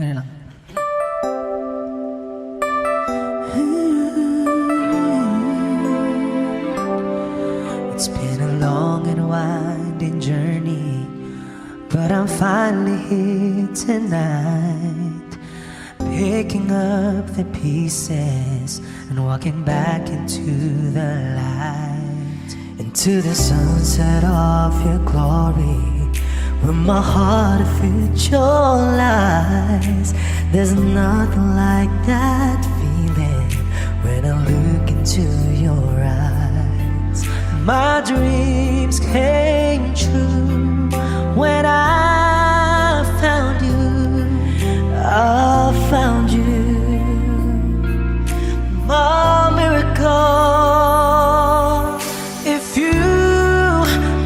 Ganyan lang. It's been a long and winding journey, but I'm finally here tonight, picking up the pieces and walking back into the light, into the sunset of your glory, where my heart future lies. There's nothing like that feeling when I look into your eyes. My dreams came true when I found you. I found you, my miracle. If you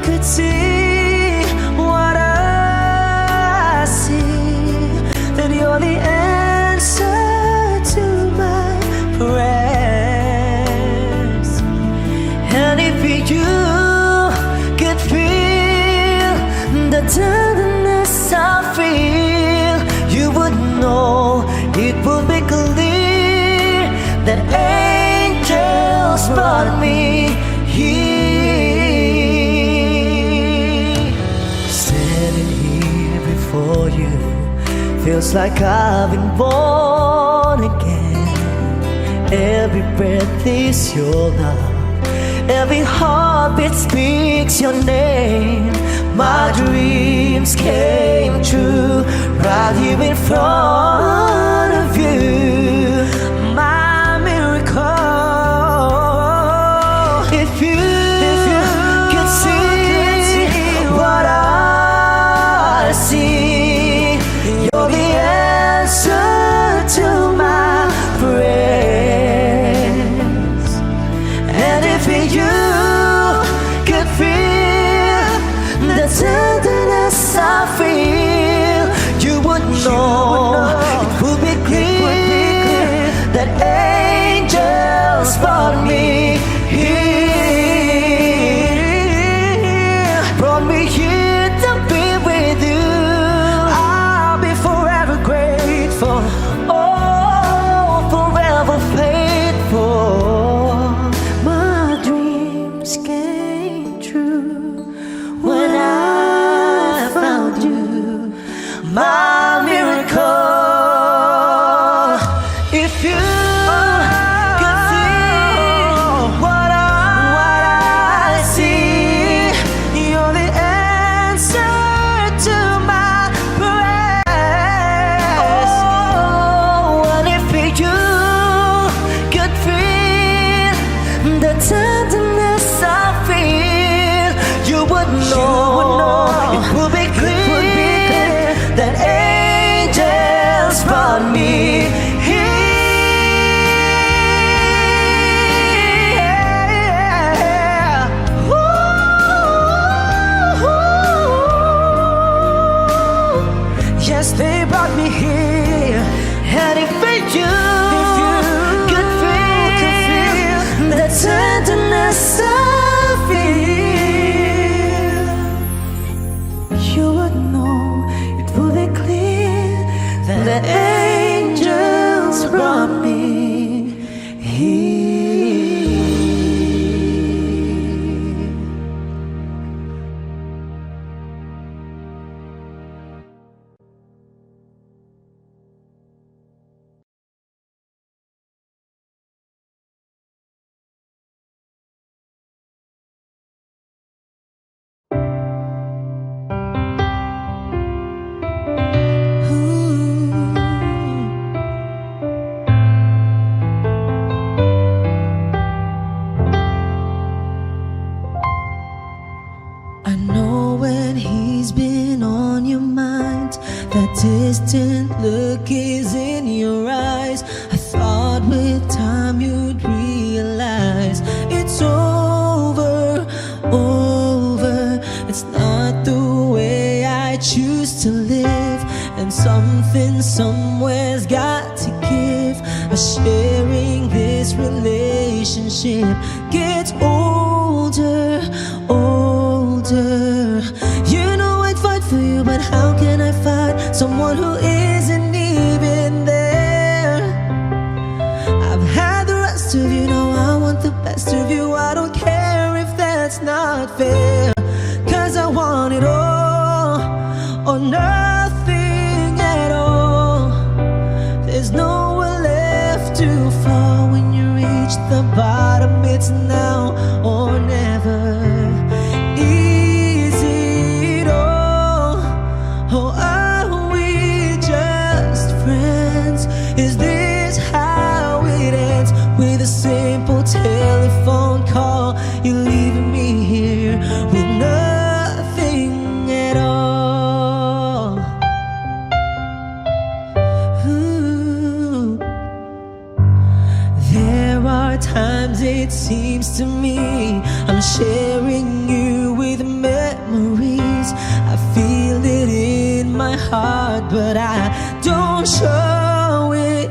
could see what I see, then you're the answer to my prayers. And if you could feel the tenderness I feel, you would know, it would be clear that angels brought me here. Standing here before you feels like I've been born again. Every breath is your love, every heartbeat speaks your name. My dreams came true right here in front of you, my miracle. If you could see what I see, you're the answer to my prayers. And if you could feel the tenderness I feel, you would know, it would be clear that angels brought me here, brought me here to be with you. I'll be forever grateful, oh, forever faithful. My dreams came true when I found you, my miracle. If you could see what I see, you're the answer to my prayers. Oh, and if you could feel the tenderness I feel, you would know, it would be clear that angels brought me here. Yes, they brought me here. And if you could feel the tenderness I feel, you would know, it would be clear that the angels brought me here. I know when he's been on your mind, that distant look is in your eyes. I thought with time you'd realize it's over, over. It's not the way I choose to live, and something somewhere's got to give. Sharing this relationship gets older, older. You know I'd fight for you, but how can I fight someone who isn't near it's now or never. Is it all? Or are we just friends? Is this how it ends? With a simple telephone call, you're leaving me here with nothing at all. Ooh. There are times it seems to me I'm sharing you with memories. I feel it in my heart, but I don't show it.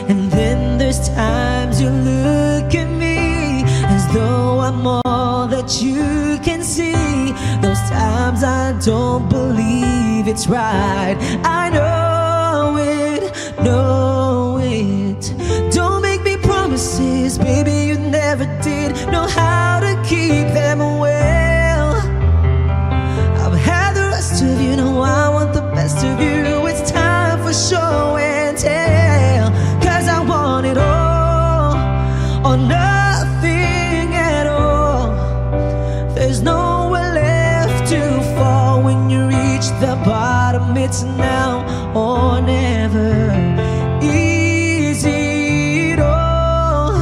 And then there's times you look at me as though I'm all that you can see. Those times I don't believe it's right. I know it, know it. Don't make me promises, baby, you never did know how to keep them well. I've had the rest of you, now I want the best of you. It's time for show and tell, 'cause I want it all or nothing at all. There's nowhere left to fall when you reach the bottom. It's now or never. Is it all,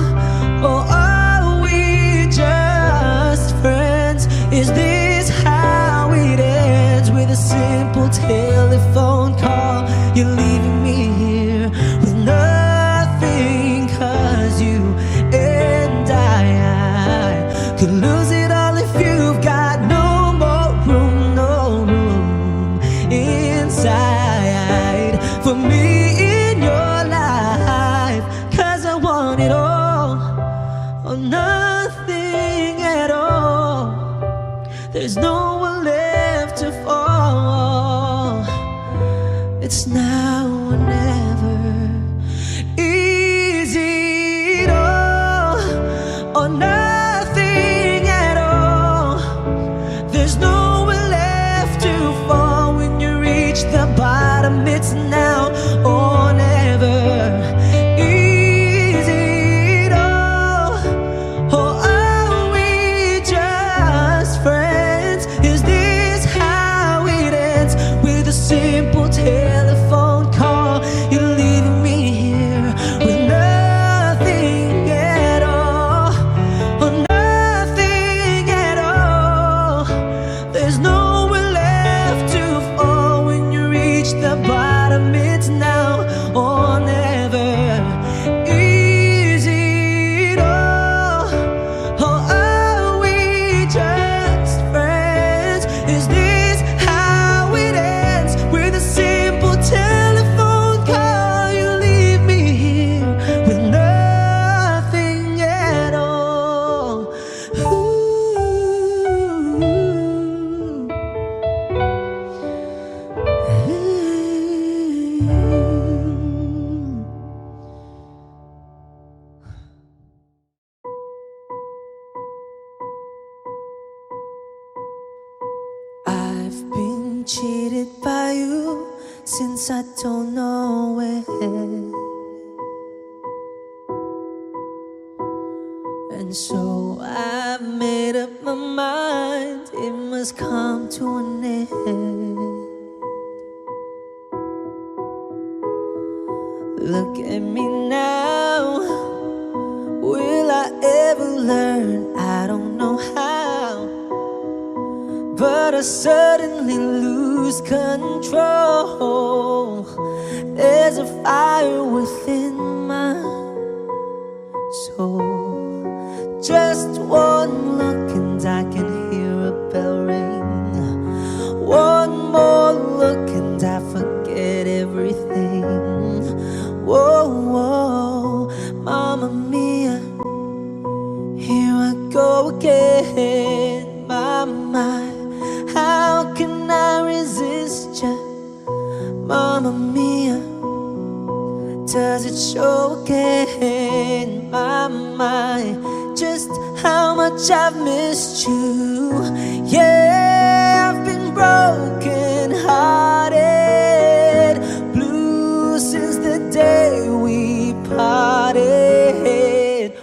or are we just friends? Is this how it ends? With a simple telephone call, you're leaving me here with nothing. 'Cause you and I could lose it all if you've got no more room, no room inside for me in your life. 'Cause I want it all or nothing at all. There's nowhere left to fall. It's now or never. Is it all or nothing at all? There's nowhere left to fall when you reach the bottom. It's now or never. Is it all, or are we just friends? Is this how it ends? With a simple telephone call, you're leaving me here with nothing at all, or nothing at all. There's nowhere left to fall when you reach the bottom. It's now or never. Is it all, or are we just friends? Is this how it ends? With a simple telephone call, you leave me here with nothing at all. Ooh. I've been cheated by you since I don't know when. And so I made up my mind, it must come to an end. Look at me now, will I ever learn? I don't know how, but I suddenly lose control. There's a fire within my soul. Just one look and I can hear a bell ring. One more look and I forget everything. Whoa, whoa, Mamma Mia, here I go again. My, how can I resist ya? Mamma Mia, does it show again? My, just how much I've missed you. Yeah, I've been broken hearted, blue since the day we parted.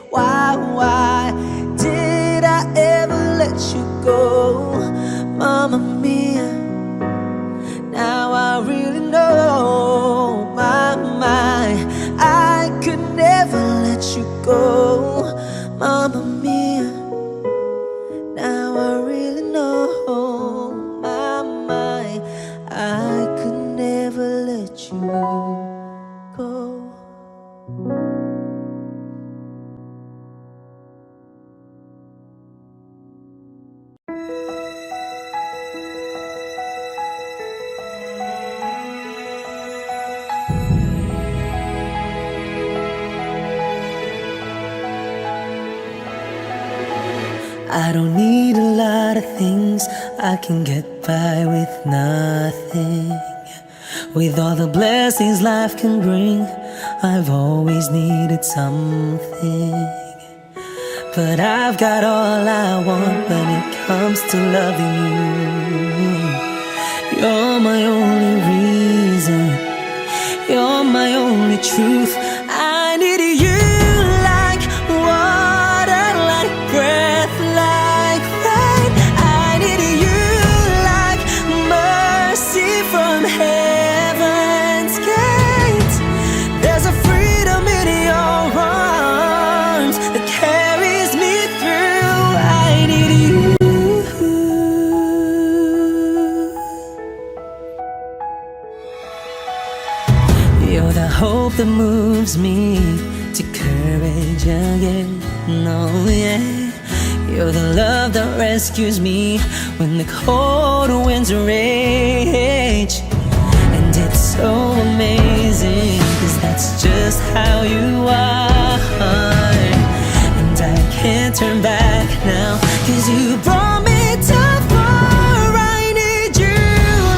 I don't need a lot of things, I can get by with nothing. With all the blessings life can bring, I've always needed something. But I've got all I want when it comes to loving you. You're my only reason, you're my only truth. I need you like water, like breath, like rain. I need you like mercy from heaven's gate. There's a freedom in your arms that carries me through. I need you. You're the hope that moves me to courage again. No, yeah. You're the love that rescues me when the cold winds rage. And it's so amazing, 'cause that's just how you are. And I can't turn back now, 'cause you brought me too far. I need you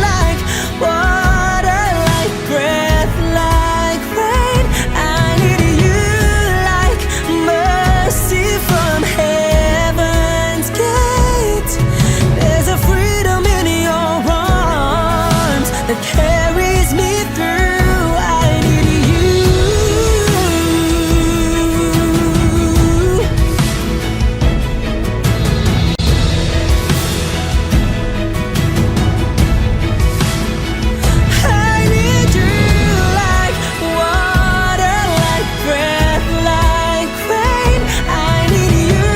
like water, like breath, like rain. I need you like mercy from heaven's gate. There's a freedom in your arms that carries me through. I need you. I need you like water, like breath, like rain. I need you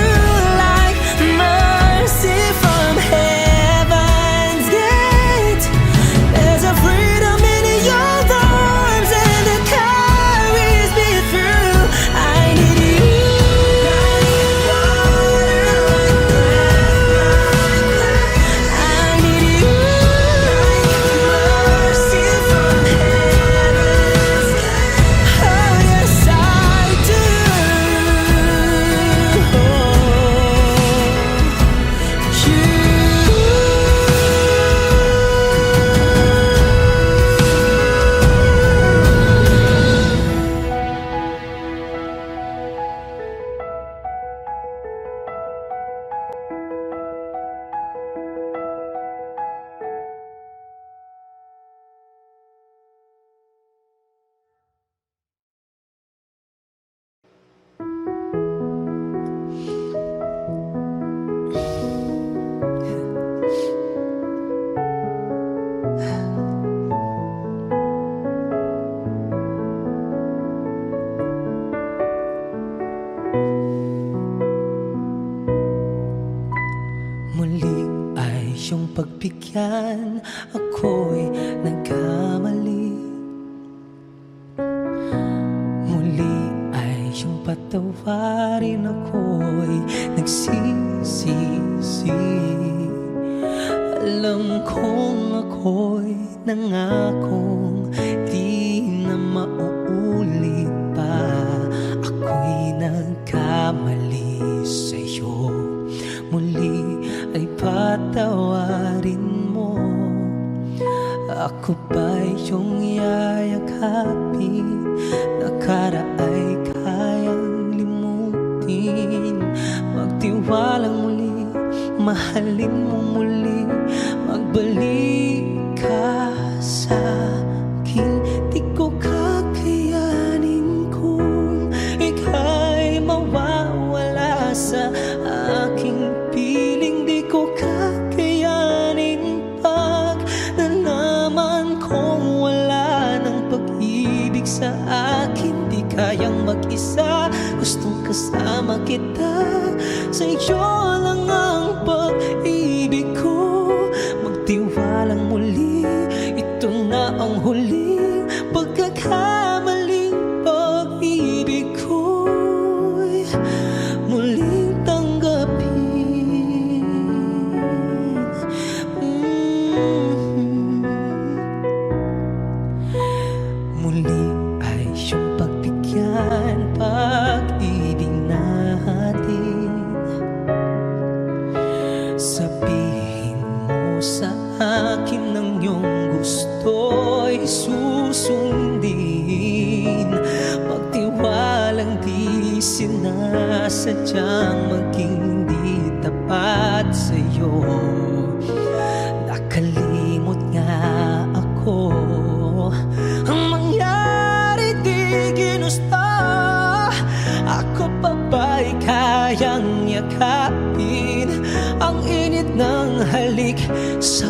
like mercy from heaven's gate. There's a freedom in your arms and it carries me through. I need you like water, like breath, like rain. I need you like mercy from heaven's gate. Oh yes, I do. Muli ay iyong pagbigyan, ako'y nagkamali. Muli ay iyong patawarin, ako'y nagsisisi. Alam kong ako'y nangakong di na mauulit pa. Ako'y nagkamali sa'yo. Muli ay patawarin mo. Ako ba'y iyong yayakapin? Nakaraay kayang limutin. Magtiwalang muli, mahalin mo muli. Magbalik ka sa akin. Di ko kakayanin kung ika'y mawawala sa aking piling. Di ko kakayanin pag nalaman kong wala ng pag-ibig sa akin. Di kayang mag-isa, gustong kasama kita. Sa iyo lang ang pag-ibig ko. Magtiwalang muli, ito na ang huling pagkakamaling pag-ibig ko'y muling tanggapin. Muli ay iyong pagbigyan, pag-ibig natin. ko'y susundin. Magtiwalang di sinasadyang maging di tapat sa'yo. Nakalimot nga ako, ang mangyari di ginusto. Ako pa ba'y kayang yakapin ang init ng halik sa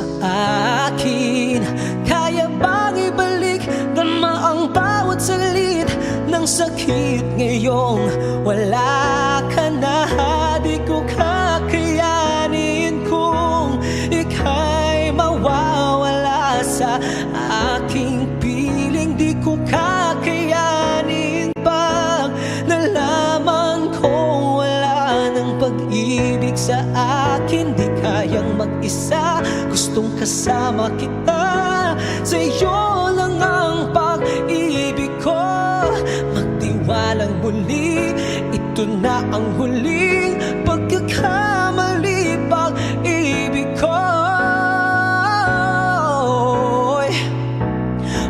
akin? Kaya bang ibalik dama ang bawat salit ng sakit ngayong wala ka na? Di ko kakayanin kung ika'y mawawala sa aking piling. Di ko kakayanin pag nalaman kong wala ng pag-ibig sa akin. Di kayang mag-isa, gustong kasama kita. Sa'yo lang ang pag-ibig ko. Magtiwalang muli, ito na ang huling pagkakamali. Pag-ibig ko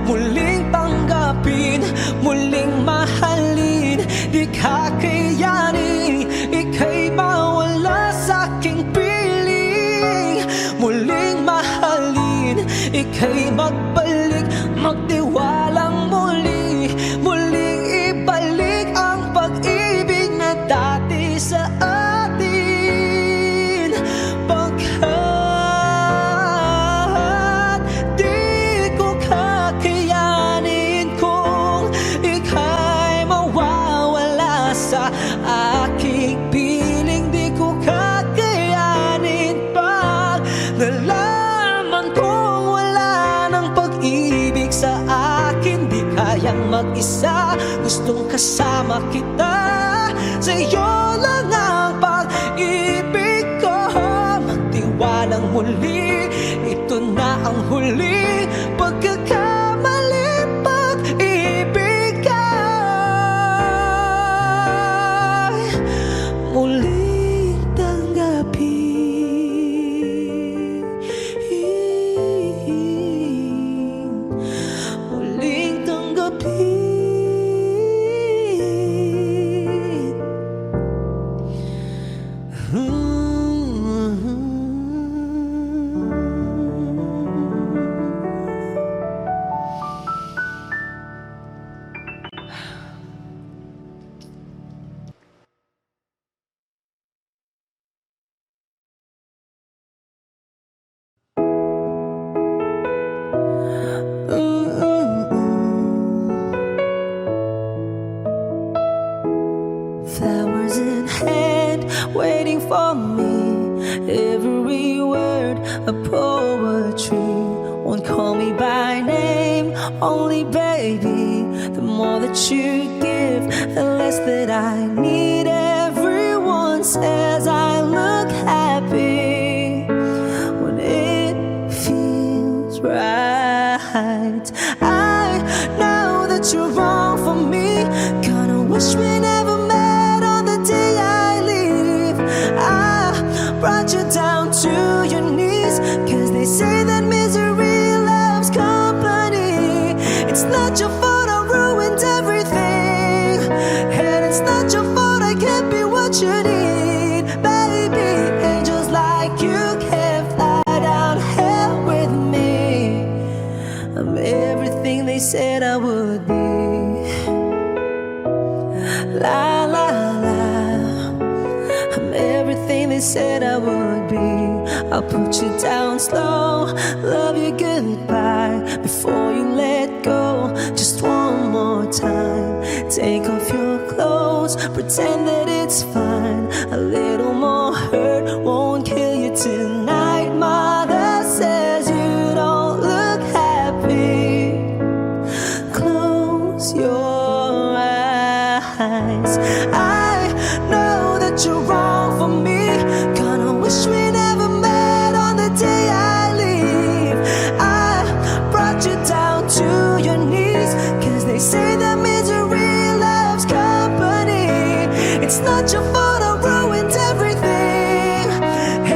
muling tanggapin, muling mahalin. Di kakayanin ika'y mawala sa aking piling. Muling mahalin, ika'y magbalik, magtiwalang muli. Muling ibalik ang pag-ibig na dati sa atin. Pagkat di ko kakayanin kung ika'y mawawala sa aking piling. Di ko kakayanin pag nalaman kong wala ng pag-ibig sa akin. Di kayang mag-isa, gustong kasama kita. Sa'yo lang ang pag-ibig ko. Magtiwalang muli, ito na ang huling pagkakamali. Pag-ibig ay muling tanggapin, muling tanggapin. Flowers in hand, waiting for me. Every word a poetry. Won't call me by name, only baby. The more that you give, the less that I need. Everyone says I look happy when it feels right. I know that you're wrong for me. Gonna wish we never met on the day I leave. I brought you down to your knees, 'cause they say that misery loves company. It's not your fault I ruined everything, and it's not your fault I can't be what you need. Baby, angels like you can't fly down hell with me. I'm everything they said I would be. La la la, I'm everything they said I would be. I'll put you down slow, love you goodbye before you let go. Just one more time, take off your clothes, pretend that it's fine. A little more hurt won't kill you tonight. Mother says you don't look happy. Close your eyes. I know that you're wrong for me. Gonna wish we never met on the day I leave. I brought you down to your knees, 'cause they say that misery loves company. It's not your fault I ruined everything,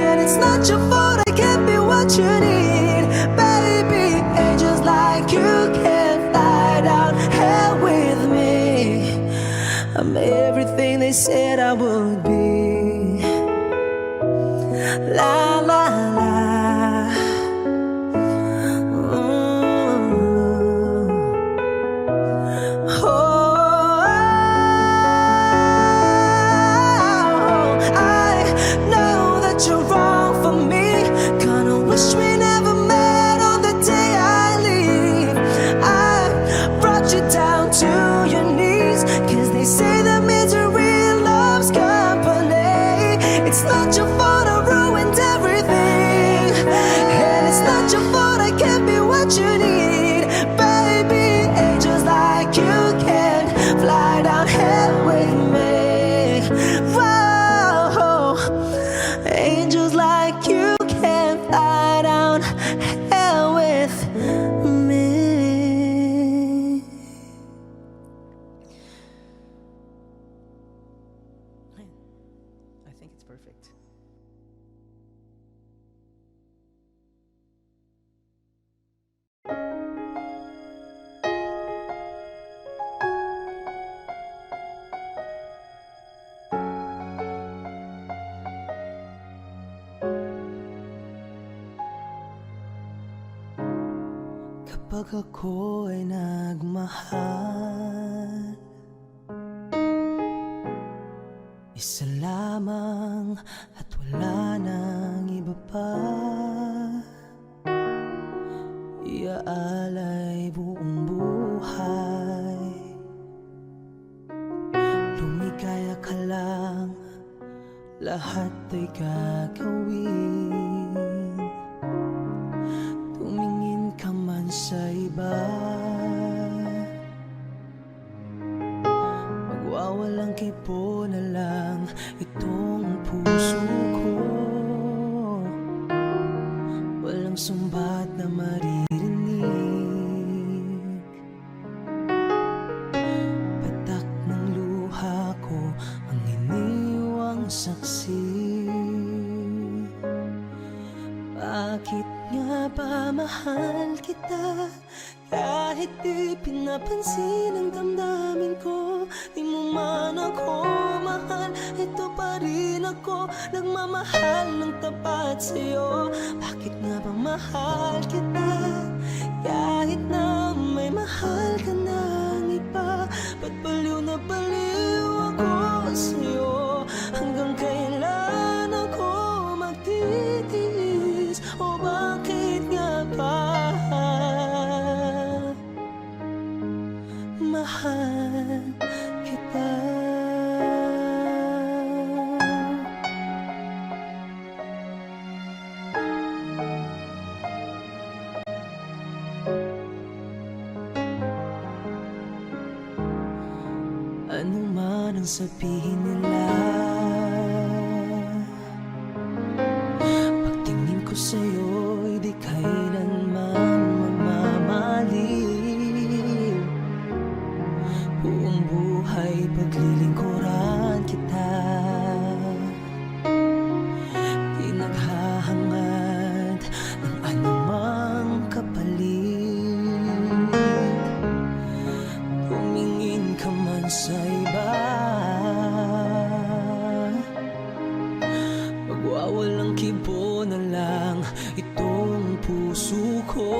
and it's not your fault I can't be what you need. Baby, angels like you can fly down hell with me. I'm everything they said I would be. La la la. Wish we never met on the day I leave. I brought you down to your knees, 'cause they say that misery loves company. It's not your fault I ruined everything, and it's not your fault I can't be what you need. Baby, angels like you can fly down hell with me. Whoa, angels like you can fly down hell with me. I think it's perfect. Kapag ako ay nagmahal, isa lamang at wala nang iba pa. Iaalay buong buhay, lumikaya ka lang, lahat ay gagawin. Tumingin ka man sa iba, magwawalang kipo na lang itong puso ko. Walang sumbat na maririnig, patak ng luha ko ang iniwang saksi. Bakit nga ba mahal kita, kahit di pinapansin ang damdamin ko? Di mo man ako mahal, ito pa rin ako, nagmamahal ng tapat sa'yo. Bakit nga ba mahal kita, kahit na may mahal ka ng iba? Ba't baliw na baliw ako sa'yo? Hanggang kailan ako magtitiis? O bakit nga ba mahal kita? Ano man ang sabihin nila, pagtingin ko sa'yo'y di kailanman mamamaliw. Buong buhay paglilingkuran kita, di naghahangad ng anumang kapalit. Tumingin ka man sa iba, magwawalang kibo na lang itong puso ko.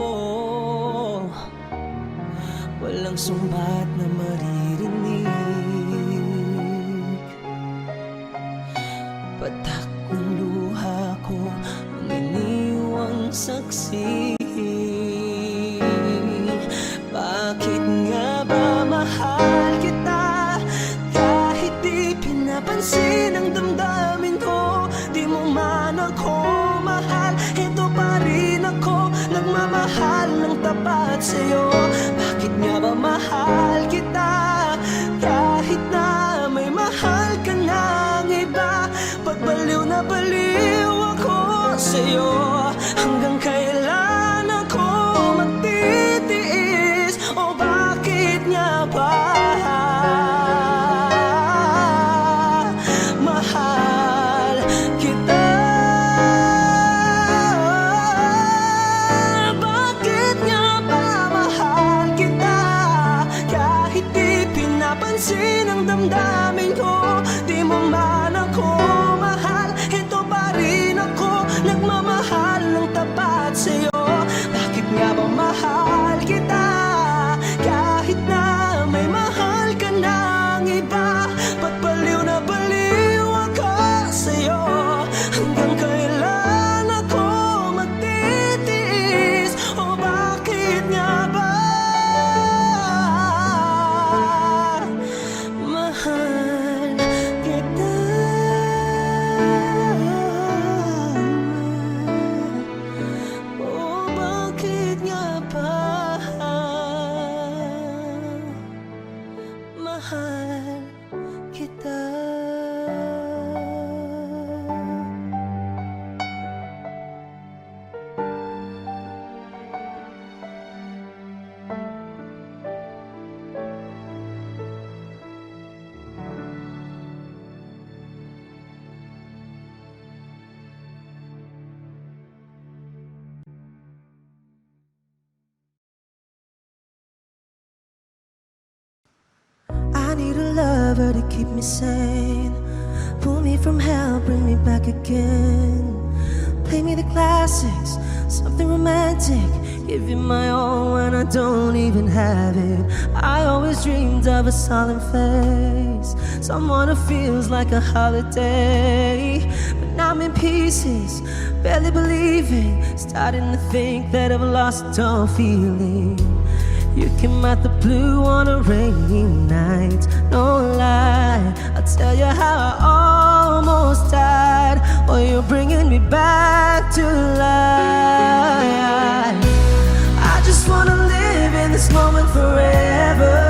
Walang sumbat na maririnig, patak ng luha ko ang iniwang saksi. Bakit nga ba mahal kita, kahit di pinapansin ang damdamin ko? Di mo man ako mahal, ito pa rin ako, nagmamahal ng tapat sa'yo. Bakit nga ba mahal kita, kahit na may mahal ka ng iba? Pag baliw na baliw ako sa'yo, hanggang kailan ako magtitiis? O bakit nga ba mahal kita? Bakit nga ba mahal lover to keep me sane. Pull me from hell, bring me back again. Play me the classics, something romantic. Give you my all when I don't even have it. I always dreamed of a solemn face, someone who feels like a holiday. But now I'm in pieces, barely believing, starting to think that I've lost all feeling. You came out the blue on a rainy night, no lie. I'll tell you how I almost died, while you're bringing me back to life. I just wanna live in this moment forever,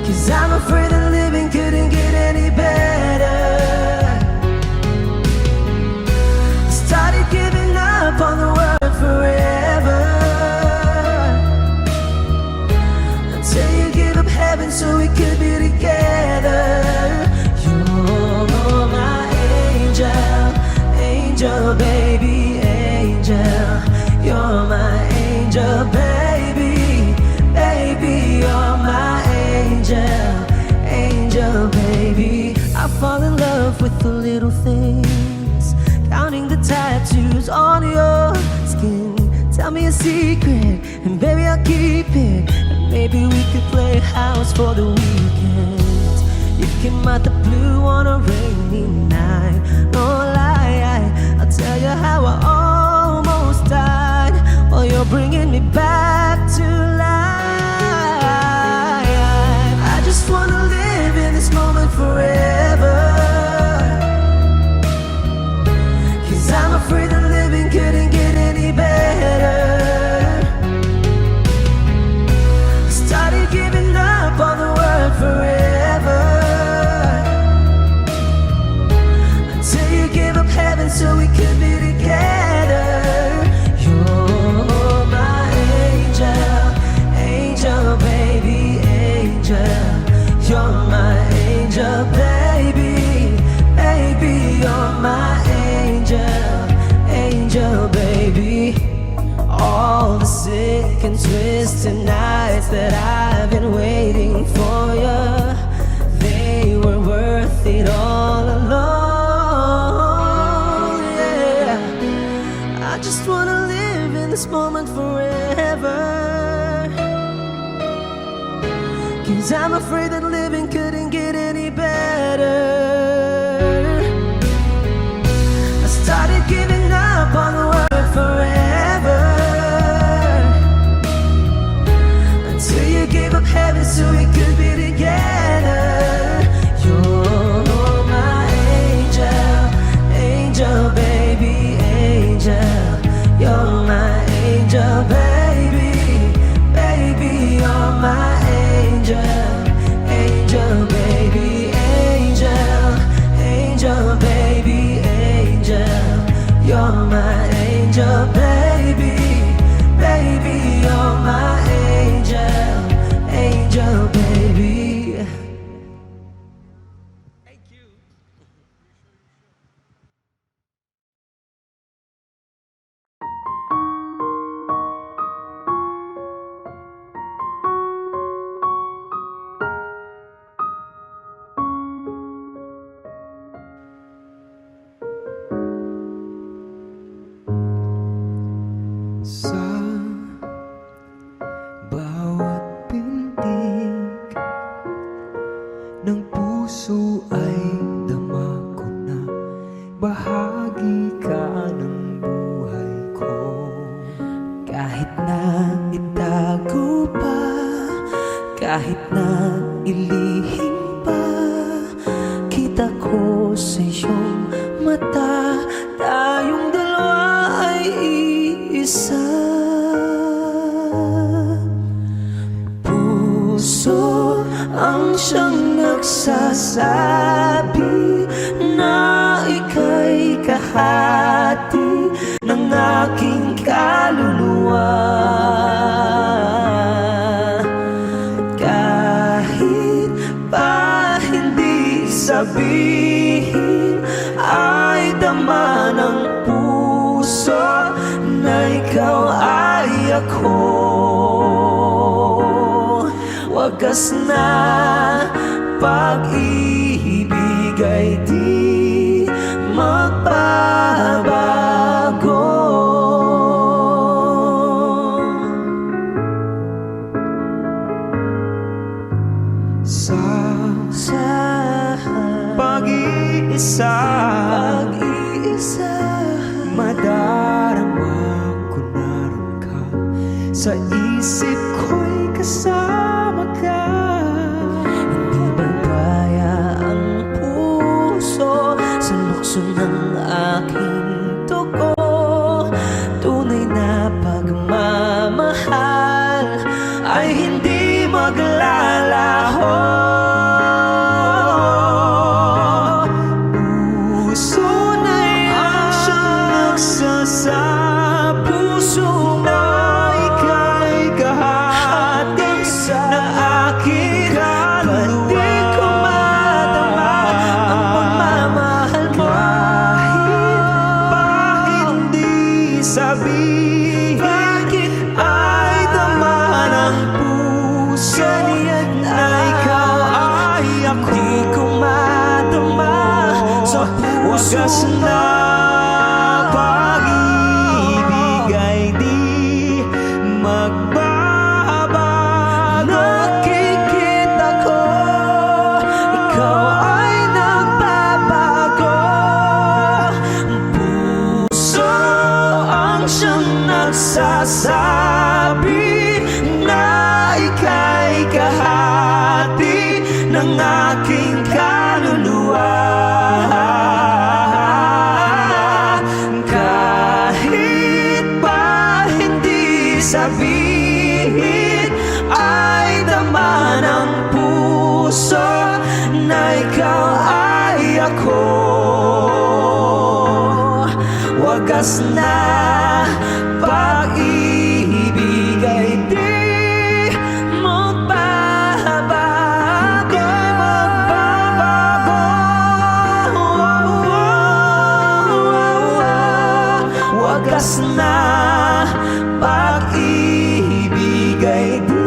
'cause I'm afraid that living couldn't get any better. I started giving up on the word forever, until you give up heaven so we could be together. You're my angel, angel baby, angel. You're my angel baby, baby. You're my angel, angel baby. I fall in love with the little things, counting the tattoos on your skin. Tell me a secret, and baby I'll keep it. And maybe we could play house for the weekend. You came out the blue on a rainy night, no lie. I'll tell you how I almost died, while you're bringing me back to life. I just wanna live in this moment forever, 'cause I'm afraid that living couldn't get any better. Started giving up on the word forever, until you gave up heaven so we could be together. You're my angel, angel baby, angel. You're my angel baby, baby. You're my angel, angel baby. All the sick and twisted nights that I've been waiting for you, they were worth it all alone. Yeah, I just wanna live in this moment forever, 'cause I'm afraid that living couldn't get any better. I started giving up on the word forever, until you gave up heaven so we could be together. You're my angel, angel baby, angel. You're my angel baby, baby. You're my angel, angel baby, angel, angel baby, angel. You're my angel baby, baby. You're my angel, angel baby. Thank you. Sa bawat pintig ng puso ay dama ko na bahagi ka ng buhay ko. Kahit na itago pa, kahit na ilihim pa, kita ko sa iyong mata, tayong dalawa ay isa. Puso ang siyang nagsasabi na ika'y kahati ng aking kaluluwa. Kahit pa hindi sabihin, ay dama ng puso na ikaw ay ako. wagas na pag-ibig ay di magbabago. Sa pag-iisa madarama ko naroon ka. Sa isip ko'y kasama ka. Hindi magkaya ang puso sa lukso ng aking dugo. Tunay na pagmamahal ay hindi maglalaho. Puso na'y ang siyang nagsasabi, puso na ika'y kahati ng aking kaluluwa. Di ko madama ang pagmamahal mo. Kahit pa hindi sabihin, bakit ay dama ng puso na ikaw ay ako. Di ko madama sa wagas na pag-ibig ay di magbabago. Nakikita ko ikaw ay nagbabago. Puso ang siyang nagsasabi na ika'y kahati ng aking kaluluwa. Kahit pa hindi sabihin, ay dama ng puso na ikaw ay ako. Wagas na pag-ibig ay di magbabago. Wagas na pag-ibig ay di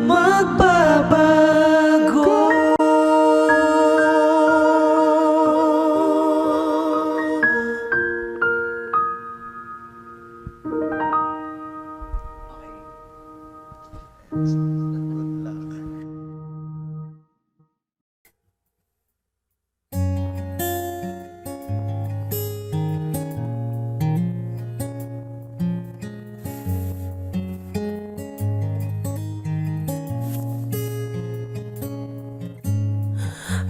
magbabago.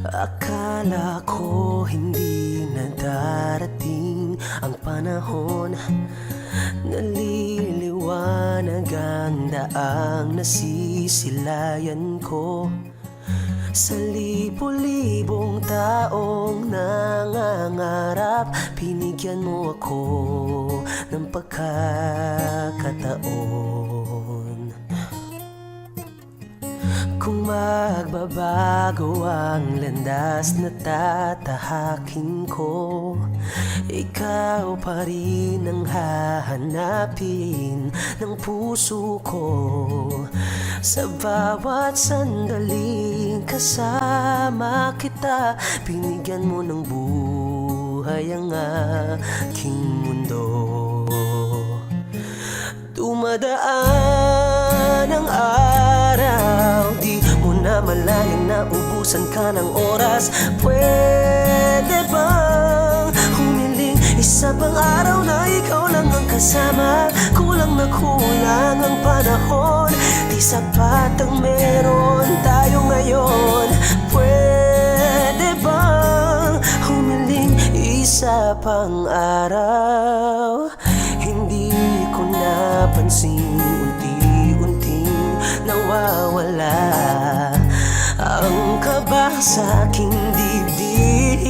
Akala ko hindi na darating ang panahon, naliliwanag ang daang nasisilayan ko. Sa libo-libong taong nangangarap, binigyan mo ako ng pagkakataon. Kung magbabago ang landas na tatahakin ko, ikaw pa rin ang hahanapin ng puso ko. Sa bawat sandaling kasama kita, binigyan mo ng buhay ang aking mundo. Dumadaan ang araw, di mo na malayang naubusan ka ng oras. Pwede bang humiling isa pang araw na ikaw lang ang kasama? Kulang na kulang ang panahon, di sapat ang meron tayo ngayon. Pwede bang humiling isa pang araw? Hindi ko napansin, unti-unting nawawala ang kaba sa aking dibdib.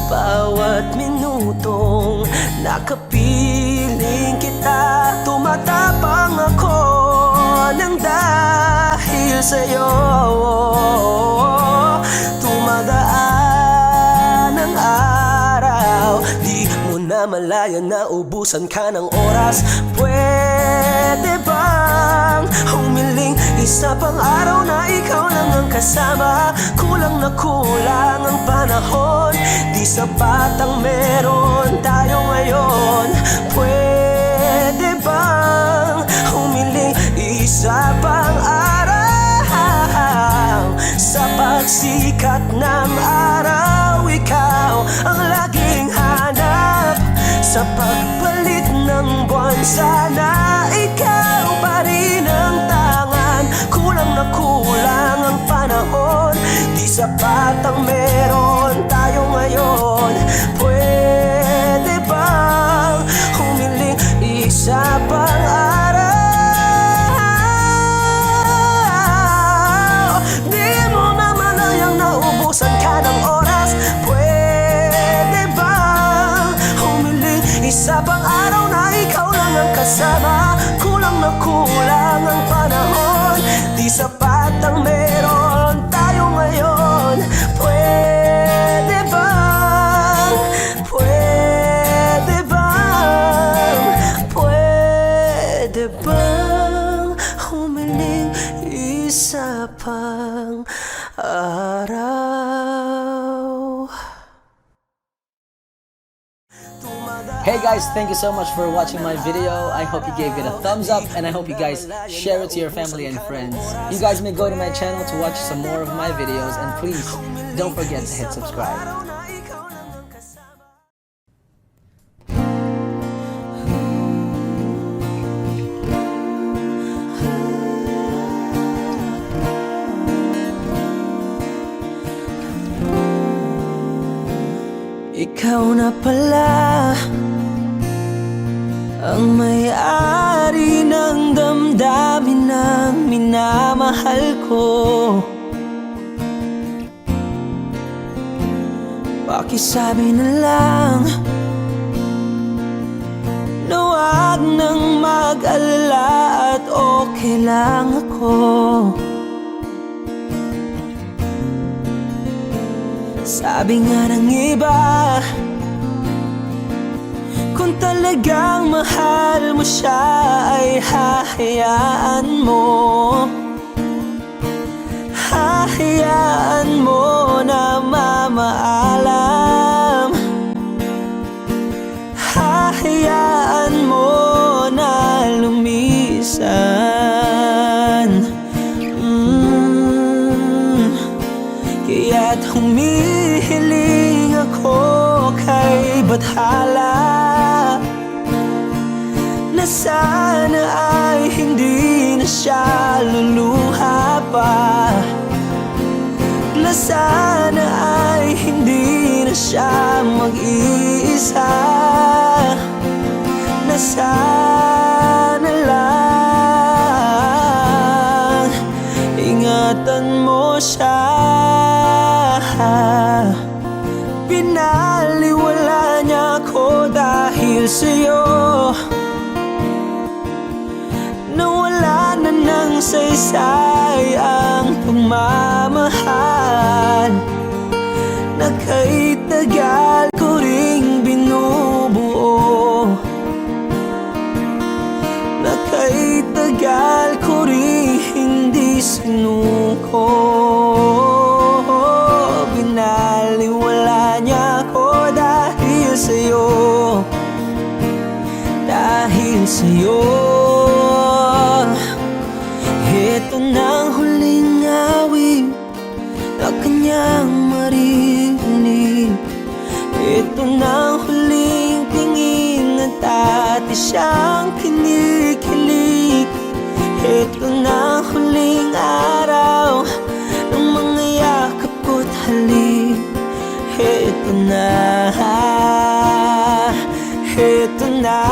Bawat minutong nakapiling kita, tumatapang ako ng dahil sa'yo. Tumagaan ang araw, di mo namamalayan na ubusan ka ng oras? Pwede bang humiling isa pang araw na ikaw lang ang kasama? Kulang na kulang ang panahon, di sapat ang meron tayo ngayon. Pwede bang humiling isa pang araw? Sa pagsikat ng araw, ikaw ang laging hanap. Sa pagbalik ng buwan, sana ikaw pa rin ang tangan. Kulang na kulang ang panahon, di sapat ang meron tayo ngayon. Pwede bang humiling isa pang araw? Di mo namalayang naubusan ka ng oras. Pwede bang humiling isa pang araw na ikaw lang ang kasama? Kulang na kulang ang panahon, di sapat ang meron tayo ngayon. Pwede bang, pwede bang, pwede bang humiling isa pang araw? Hey guys, thank you so much for watching my video. I hope you gave it a thumbs up and I hope you guys share it to your family and friends. You guys may go to my channel to watch some more of my videos and please don't forget to hit subscribe. Ikaw na pala ang may-ari ng damdamin ng minamahal ko. Pakisabi na lang na wag nang mag-alala at okay lang ako. Sabi nga ng iba, kung talagang mahal mo siya ay hahayaan mo. Hahayaan mo na mamaalam. Hahayaan mo na lumisan. Kaya't humihiling ako kay Bathala na sana ay hindi na siya luluha pa. Na sana ay hindi na siya mag-iisa. Na sana lang ingatan mo siya. Pinaliwala niya ako dahil sa'yo. Nawala na ng saysay ang pagmamahal na kay tagal ko ring binubuo. Na kay tagal ko ring hindi sinuko. Pinaliwala niya ako dahil sa'yo. Dahil sa'yo. Ito na ang huling awit na kanyang marinig. Ito na ang huling tingin at dati siyang kinikilig. Ito na ang huling araw ng mga yakap ko't halik. Ito na, ito na.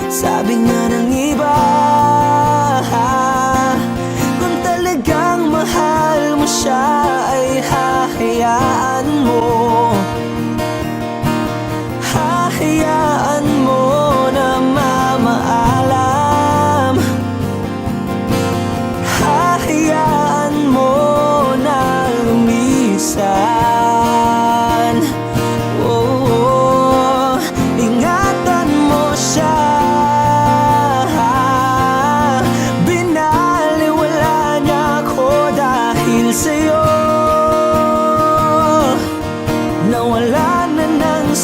Sabi nga ng iba, kung talagang mahal mo siya ay hahayaan mo. Hahayaan mo na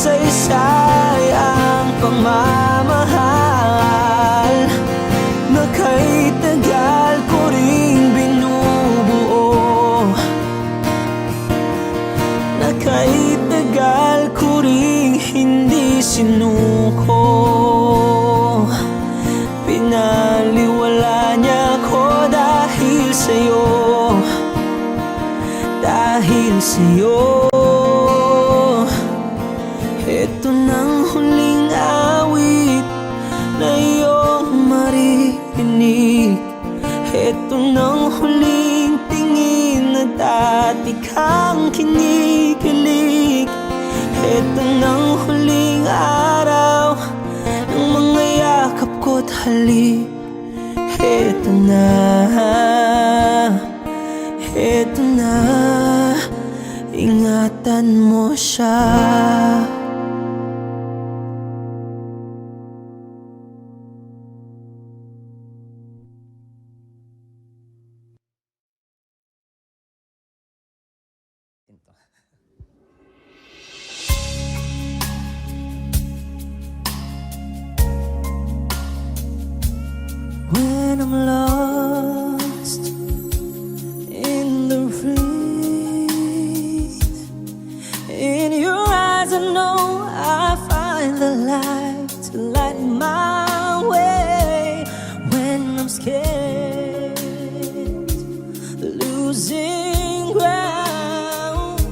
saysay ang pagmamahal na kay tagal ko ring binubuo, na kay tagal ko ring hindi sinuko. Pinaliwala niya ko dahil sa'yo, dahil sa'yo. Ito nang huling awit na iyong maririnig. Ito nang huling tingin na dati kang kinikilig. Ito nang huling araw ng mga yakap ko't halik. Ito na, ito na, ingatan mo siya. When I'm lost in the rain, in your eyes I know I find the light to light my way. When I'm scared, losing ground,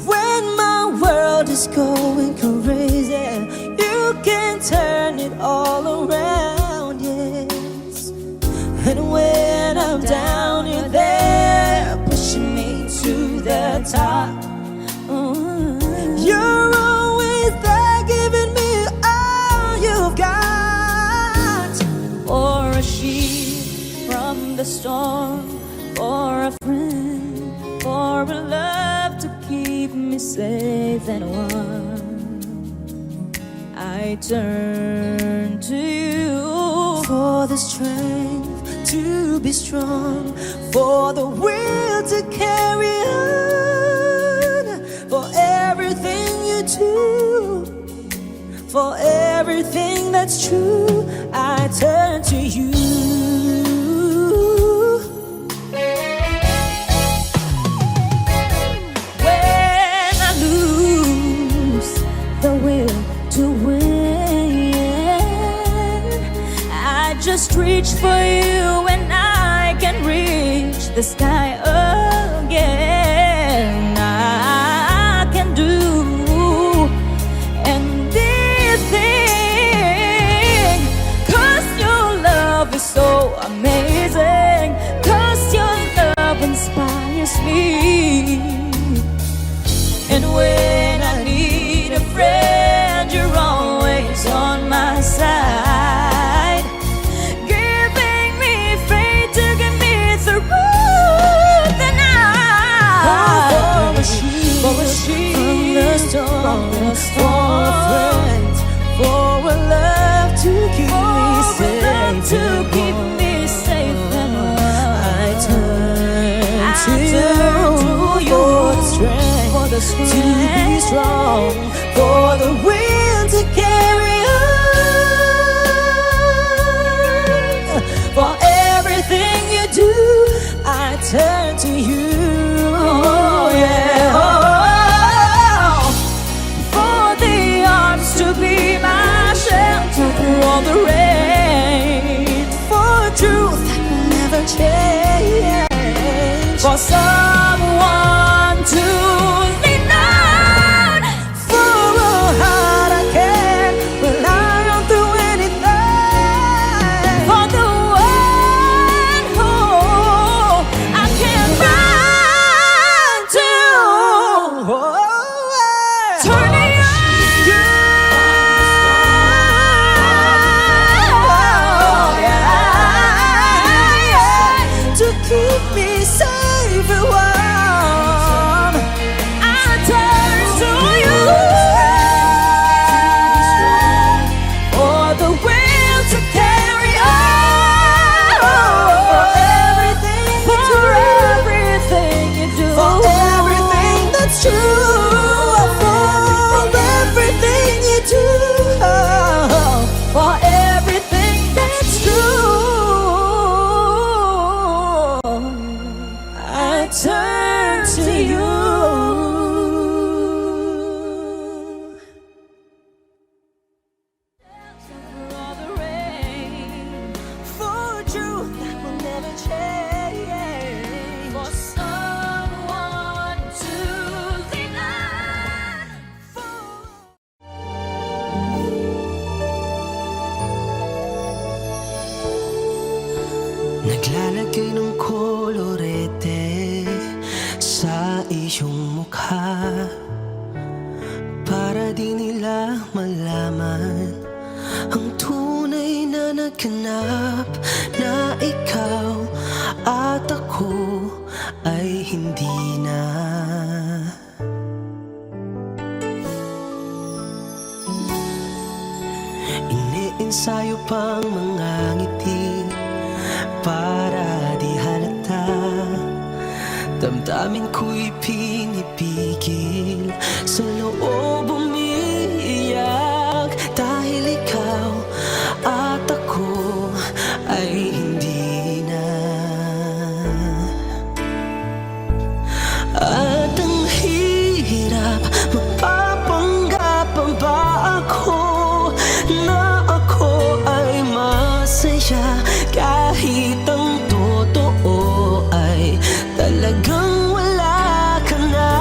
when my world is going crazy, you can turn it all around, yes. And when I'm down, you're there, pushing me to the top. You're always there, giving me all you've got. For a shield from the storm, for a friend, for a love to keep me safe and warm, I turn to you for the strength to be strong, for the will to carry on, for everything you do, for everything that's true, I turn to you. When I lose the will to win, I just reach for you and I can reach the sky again. I can do anything, 'cause your love is so amazing, 'cause your love inspires me. And when I need a friend, you're always on my side, giving me faith to get me through the night. For a shield from the storm, for a friend, for a love to keep me safe and warm, I turn to you for the strength to be strong, for the will to carry on, for everything you do, I turn to you. Oh, yeah. Oh, for the arms to be my shelter through all the rain, for truth that will never change, for someone to lean on, for a Maglalagay ng kolorete sa iyong mukha para di nila malaman ang tunay na naganap, na ikaw at ako ay hindi na. Iniensayo pang mga ngiti para di halata, damdamin ko'y pinipigil, sa loob umiiyak, dahil ikaw at ako ay hindi na. At ang hirap, magpapanggap pa ba ako na ako ay masaya, kahit ang totoo ay talagang wala ka na.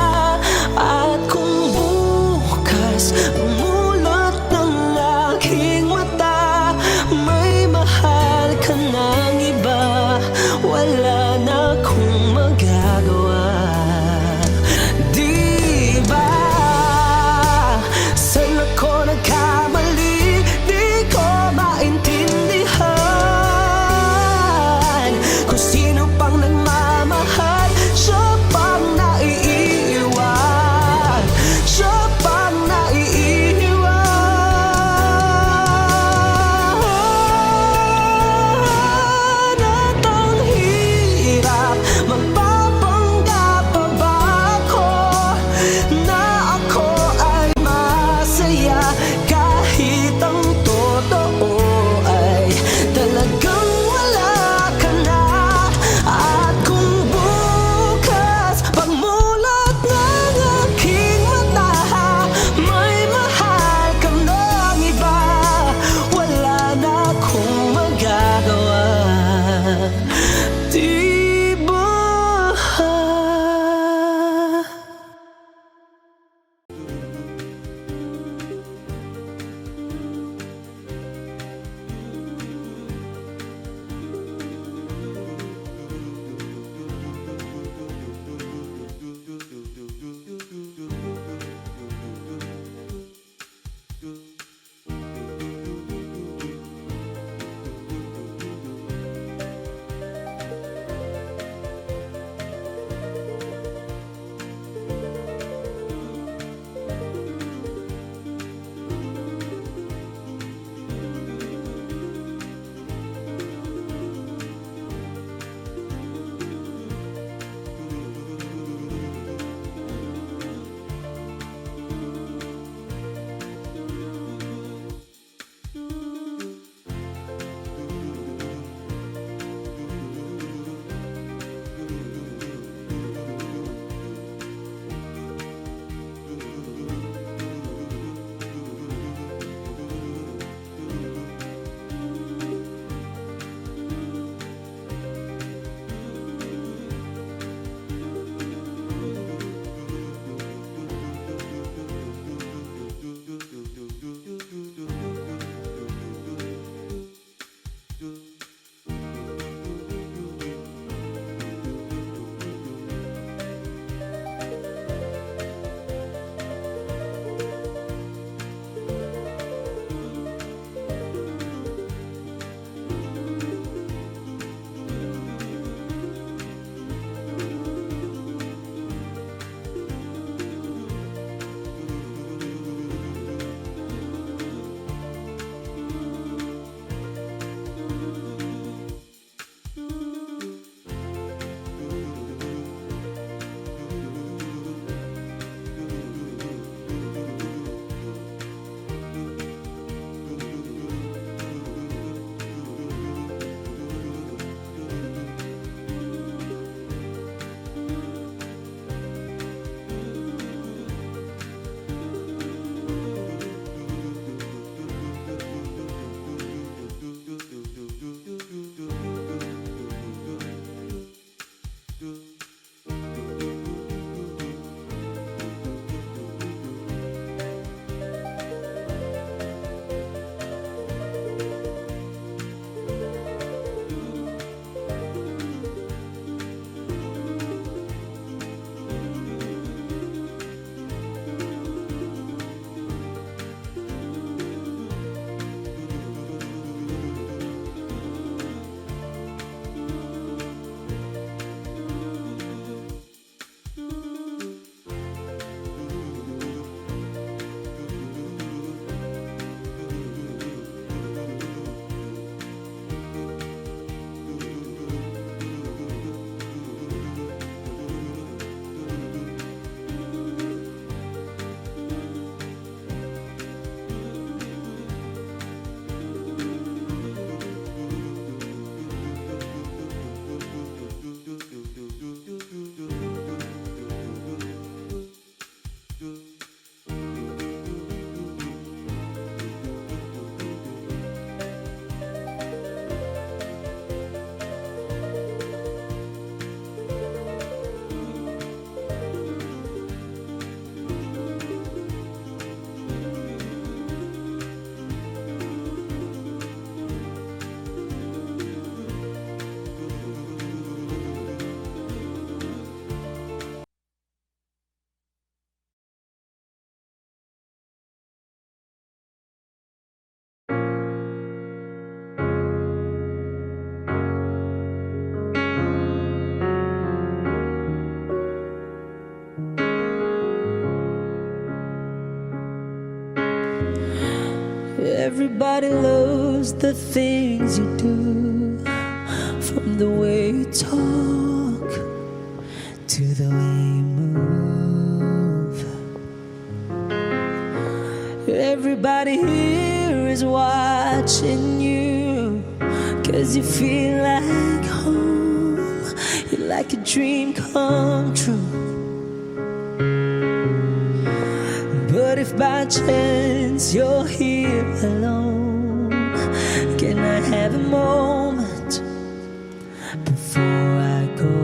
Everybody loves the things you do, from the way you talk to the way you move. Everybody here is watching you, 'cause you feel like home. You're like a dream come true. But if by chance you're here alone, can I have a moment before I go?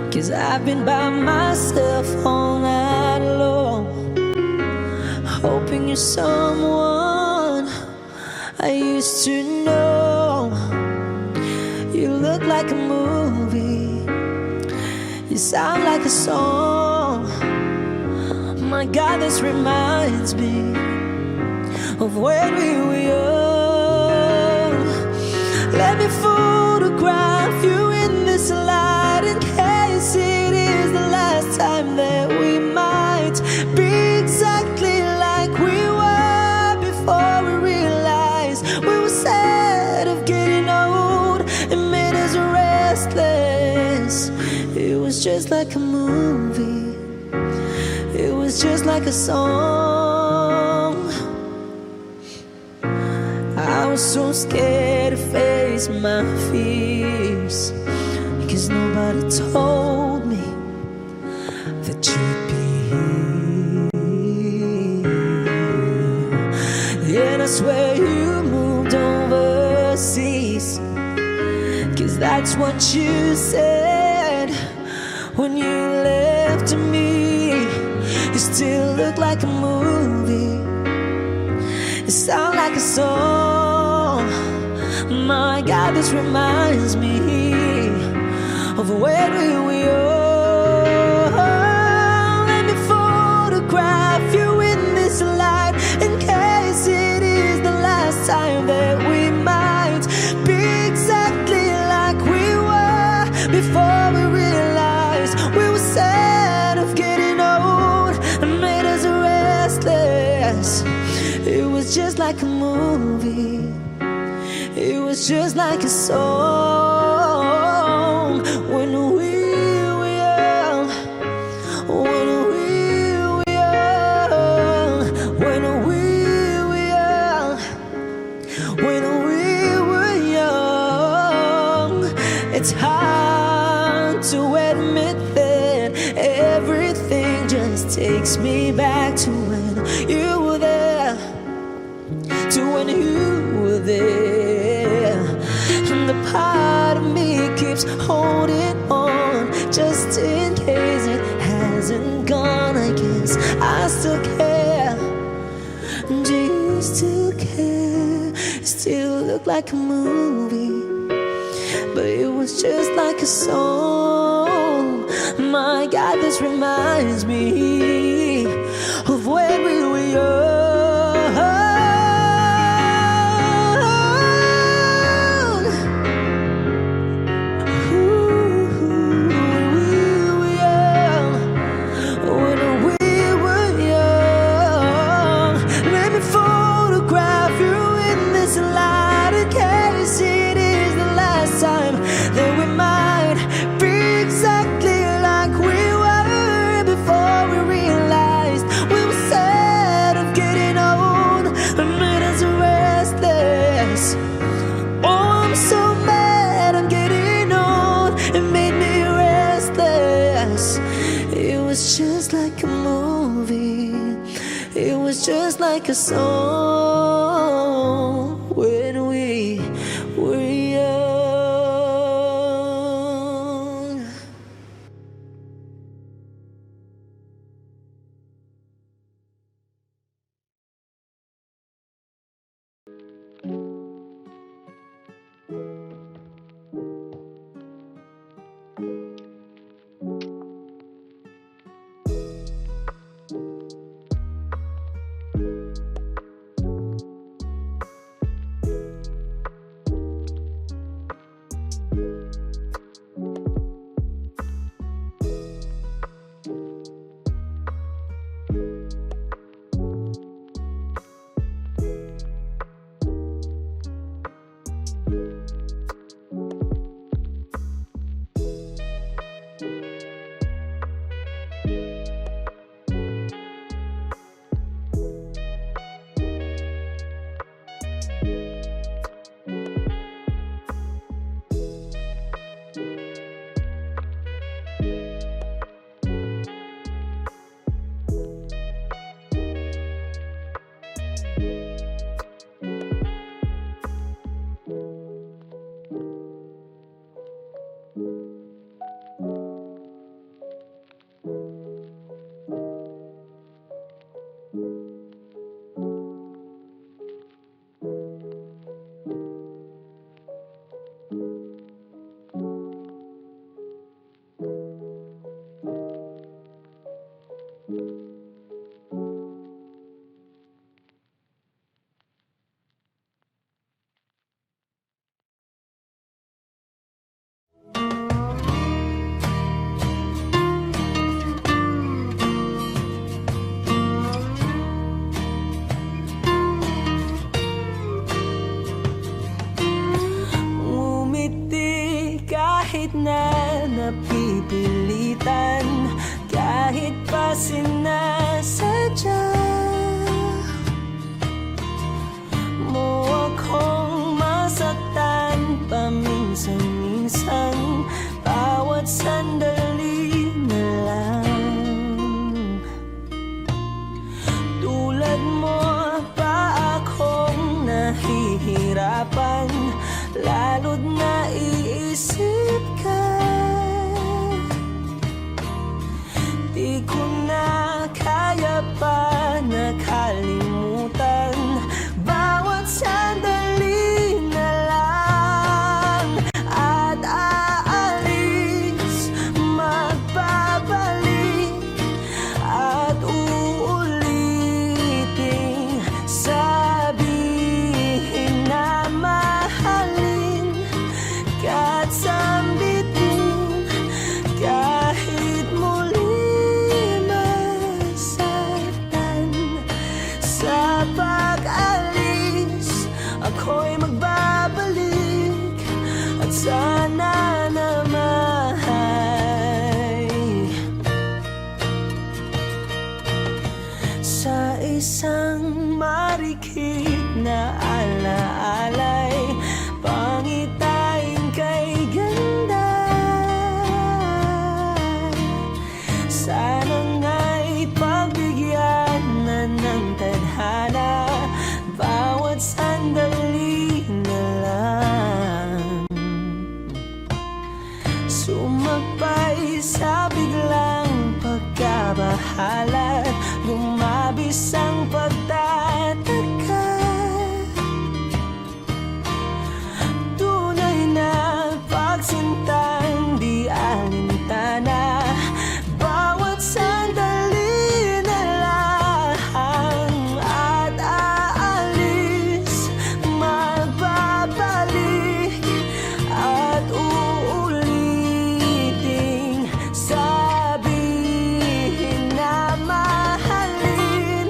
'Cause I've been by myself all night long, hoping you're someone I used to know. You look like a movie, you sound like a song. My God, this reminds me of when we were young. Let me photograph you in this light, in case it is the last time that we might be exactly like we were before we realized we were sad of getting old. It made us restless. It was just like a movie, it was just like a song. I was so scared to face my fears, because nobody told me that you'd be here. And I swear you moved overseas, 'cause that's what you said when you left me. You still look like a movie, you sound like a song. My God, this reminds me of when we were young. Let me photograph you in this light, in case it is the last time that we might be exactly like we were before we realized we were sad of getting old and made us restless. It was just like a movie, it was just like a song. When we were young, when we were young, when we were young, when we were young. It's hard to admit that everything just takes me back to when you were there, to when you were there. And the part of me keeps holding on, just in case it hasn't gone. I guess I still care. Do you still care? You still look like a movie, but it was just like a song. My God, this reminds me of when we were young. That we might be exactly like we were before we realized like a movie. It was just like a song when we were young. Kahit na napipilitan, kahit pa sinasadya mo akong masaktan paminsan-minsan, bawat sandali na lang. Tulad mo pa akong nahihirapan, lalo't naiisip ka. Di ko na kaya pa nakalimutan, bawat sandali na lang. At aalis, magbabalik, at uuliting sabihin na mahalin kahit sambitin, kahit muli masaktan. Sa pag-alis, ako'y magbabalik, at sana naman sa isang marikit na alaalay, pangitain kay ganda. Sana nga'y pagbigyan na ng tadhana, bawat sandali na lang. Sumakbay sa biglang pagkabahala, lumabis ang pagtataka. Tunay na pagsintang di alintana, bawat sandali na lang. At aalis, magbabalik, at uuliting sabihin na mahalin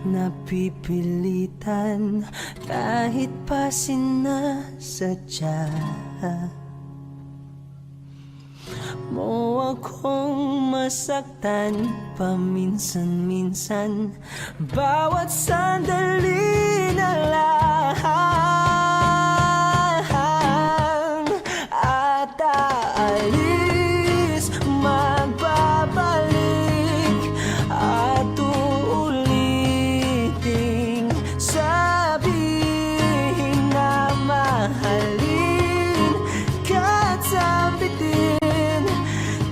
napipilitan kahit pa sinasadya mo akong masaktan paminsan-minsan. Bawat sandali na lang at aalis, magbabalik at uuliting sabihin na mahalin ka't sabitin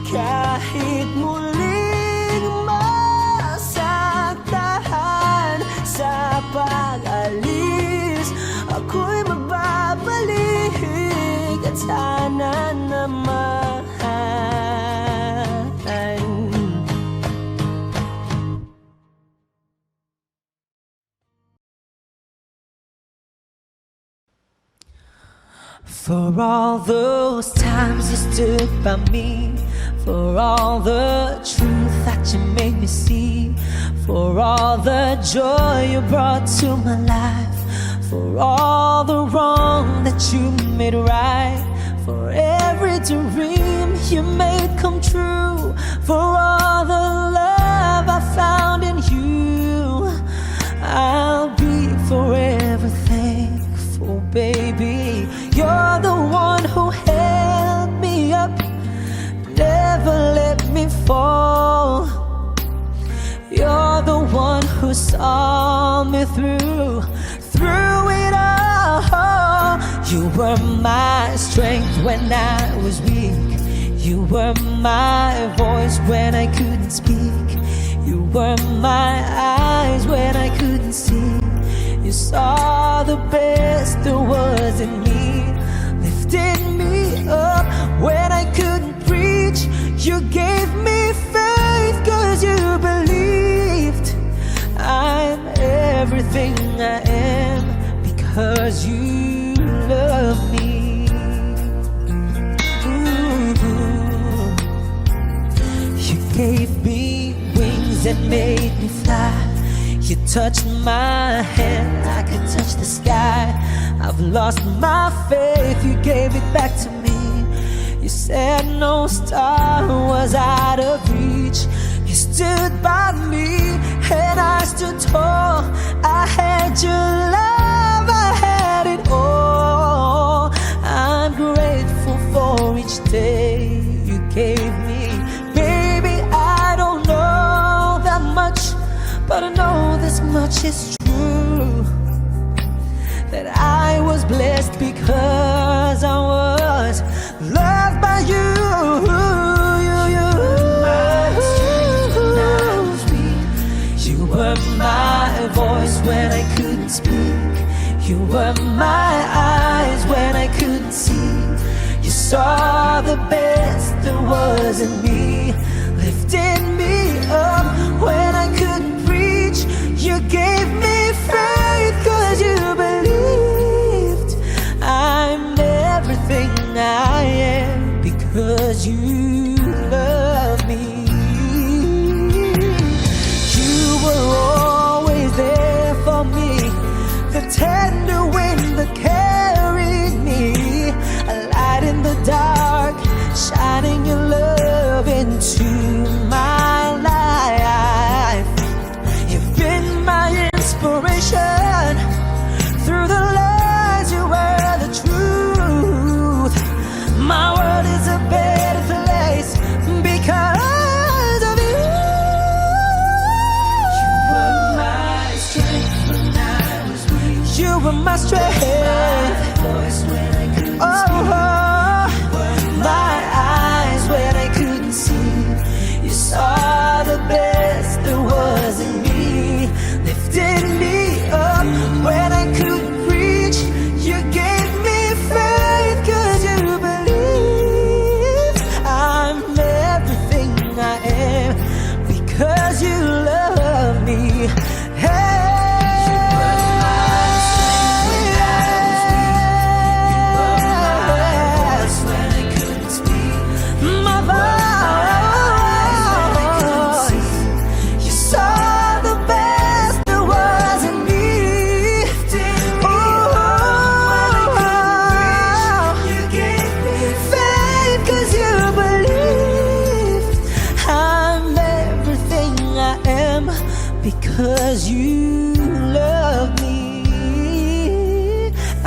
kahit muling masaktan. Sa pag-alis, ako'y magbabalik at sana naman for all those times you stood by me, for all the truth that you made me see, for all the joy you brought to my life, for all the wrong that you made right, for every dream you made come true, for all the love I found in you. I'll be forever thankful, baby. You're the one who held me up, never let me fall. You're the one who saw me through it all. You were my strength when I was weak. You were my voice when I couldn't speak. You were my eyes when I couldn't see. You saw the best there was in me, lifted me up when I couldn't reach. You gave me faith 'cause you believed I'm everything I am because you love me. Ooh. You gave me wings and made me fly. You touched my hand, I could touch the sky. I've lost my faith, you gave it back to me. You said no star was out of reach. You stood by me and I stood tall. I had your love, I had it all. I'm grateful for each day you gave me. Maybe I don't know that much, but I know this much is true, that I was blessed because I was loved by you. You were my voice when I couldn't speak. You were my eyes when I couldn't see. You saw the best there was in me, lifted me up when I couldn't reach. You gave me faith 'cause you believed I'm everything I am because you love me. You were always there for me, the tender wind that carried me, a light in the dark, shining your love into my life. You've been my inspiration. Through the lies, you were the truth. My world is a better place because of you. You were my strength when I was weak. You were my strength. My voice when I couldn't speak. My eyes when I couldn't see. You saw the best there was in me, lifted me up when I couldn't reach. You gave me faith 'cause you believe I'm everything I am because you love me. Hey. You were my strength when I was weak.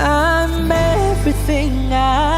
I'm everything I